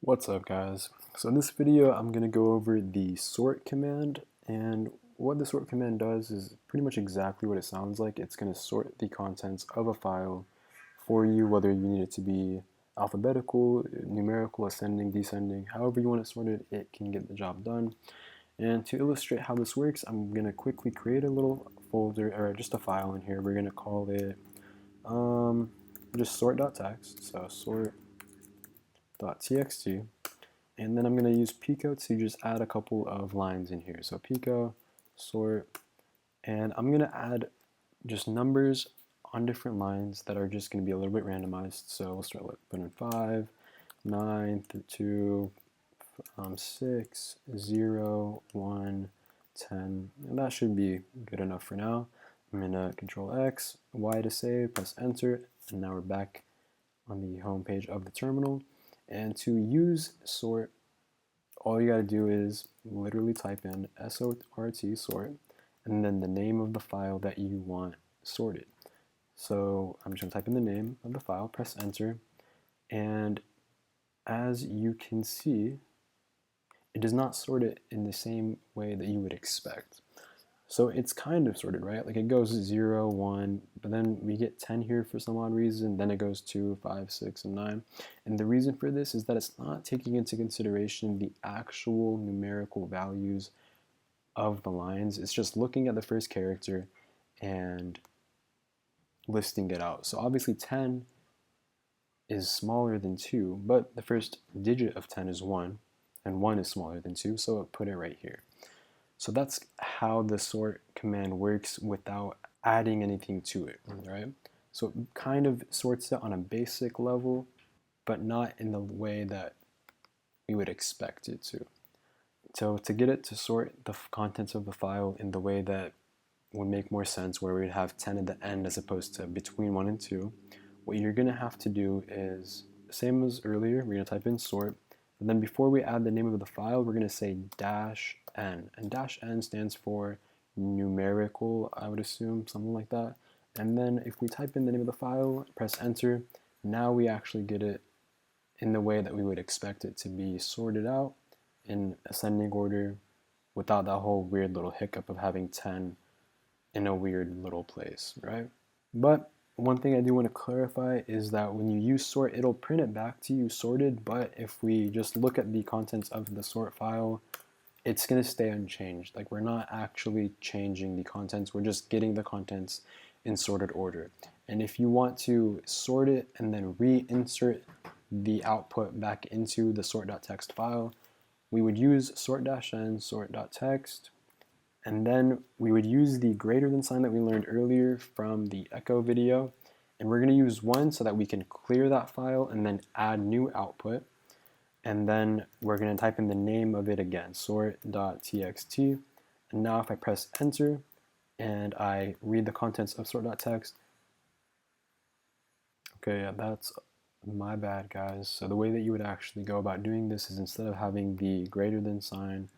What's up, guys? So in this video I'm going to go over the sort command, and what the sort command does is pretty much exactly what it sounds like. It's going to sort the contents of a file for you, whether you need it to be alphabetical, numerical, ascending, descending, however you want it sorted, it can get the job done. And to illustrate how this works, I'm going to quickly create a little folder, or just a file in here. We're going to call it just sort.txt, so sort.txt. And then I'm going to use Pico to just add a couple of lines in here. So Pico, sort, and I'm going to add just numbers on different lines that are just going to be a little bit randomized. So we'll start with putting 5, 9, 2, 6, 0, 1, 10, and that should be good enough for now. I'm going to Control X, Y to save, press Enter, and now we're back on the home page of the terminal. And to use sort, all you gotta do is literally type in sort, sort, and then the name of the file that you want sorted. So I'm just gonna type in the name of the file, press enter, and as you can see, it does not sort it in the same way that you would expect. So it's kind of sorted, right? Like it goes 0, 1, but then we get 10 here for some odd reason, then it goes 2, 5, 6, and 9. And the reason for this is that it's not taking into consideration the actual numerical values of the lines. It's just looking at the first character and listing it out. So obviously 10 is smaller than 2, but the first digit of 10 is 1, and 1 is smaller than 2, so it put it right here. So that's how the sort command works without adding anything to it, right? So it kind of sorts it on a basic level, but not in the way that we would expect it to. So to get it to sort the contents of the file in the way that would make more sense, where we'd have 10 at the end as opposed to between 1 and 2, what you're going to have to do is, same as earlier, we're going to type in sort, and then before we add the name of the file, we're going to say -n, and -n stands for numerical, I would assume, something like that. And then if we type in the name of the file, press enter, now we actually get it in the way that we would expect it to be sorted out in ascending order without that whole weird little hiccup of having 10 in a weird little place, right? But one thing I do want to clarify is that when you use sort, it'll print it back to you sorted, but if we just look at the contents of the sort file, it's going to stay unchanged. Like, we're not actually changing the contents, we're just getting the contents in sorted order. And if you want to sort it and then reinsert the output back into the sort.txt file, we would use sort-n sort.txt, and then we would use the greater than sign that we learned earlier from the echo video, and we're going to use 1 so that we can clear that file and then add new output. And then we're going to type in the name of it again, sort.txt. And now if I press enter and I read the contents of sort.txt, okay, yeah, that's my bad, guys. So the way that you would actually go about doing this is, instead of having the greater than sign,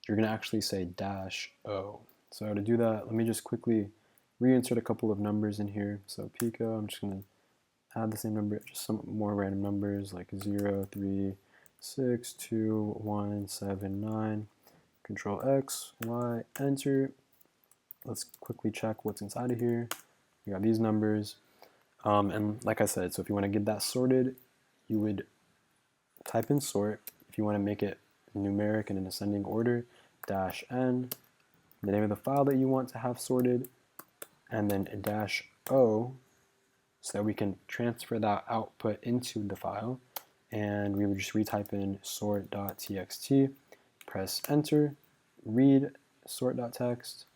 you're going to actually say -o. So to do that, let me just quickly reinsert a couple of numbers in here. So Pico, I'm just going to add the same number, just some more random numbers like 0, 3, 6, 2, 1, 7, 9. Control X, Y, enter. Let's quickly check what's inside of here. We got these numbers. And like I said, so if you want to get that sorted, you would type in sort. If you want to make it numeric in an ascending order, -n, the name of the file that you want to have sorted, and then -o, so that we can transfer that output into the file. And we would just retype in sort.txt, press enter, read sort.txt,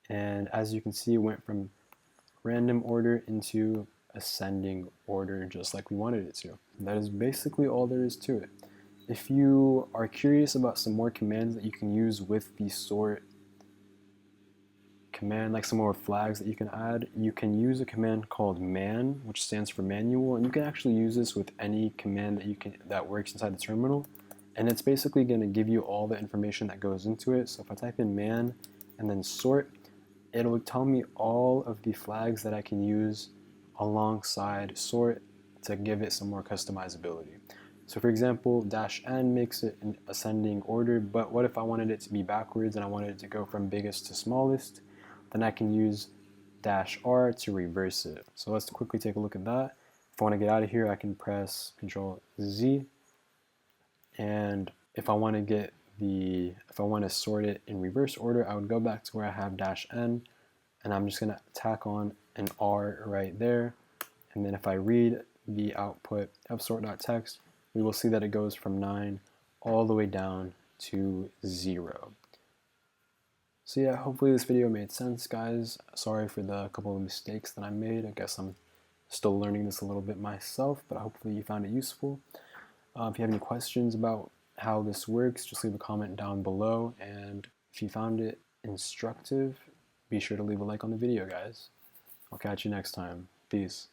and as you can see, it went from random order into ascending order, just like we wanted it to. That is basically all there is to it. If you are curious about some more commands that you can use with the sort command, like some more flags that you can add, you can use a command called man, which stands for manual, and you can actually use this with any command that works inside the terminal, and it's basically going to give you all the information that goes into it. So if I type in man and then sort, it'll tell me all of the flags that I can use alongside sort to give it some more customizability. So for example, dash n makes it in ascending order, but what if I wanted it to be backwards and I wanted it to go from biggest to smallest? Then I can use dash r to reverse it. So let's quickly take a look at that. If I want to get out of here, I can press Control Z, and if I want to sort it in reverse order, I would go back to where I have dash n, and I'm just going to tack on an r right there. And then if I read the output of sort.text, we will see that it goes from 9 all the way down to 0. So yeah, hopefully this video made sense, guys. Sorry for the couple of mistakes that I made. I guess I'm still learning this a little bit myself, but hopefully you found it useful. If you have any questions about how this works, just leave a comment down below. And if you found it instructive, be sure to leave a like on the video, guys. I'll catch you next time. Peace.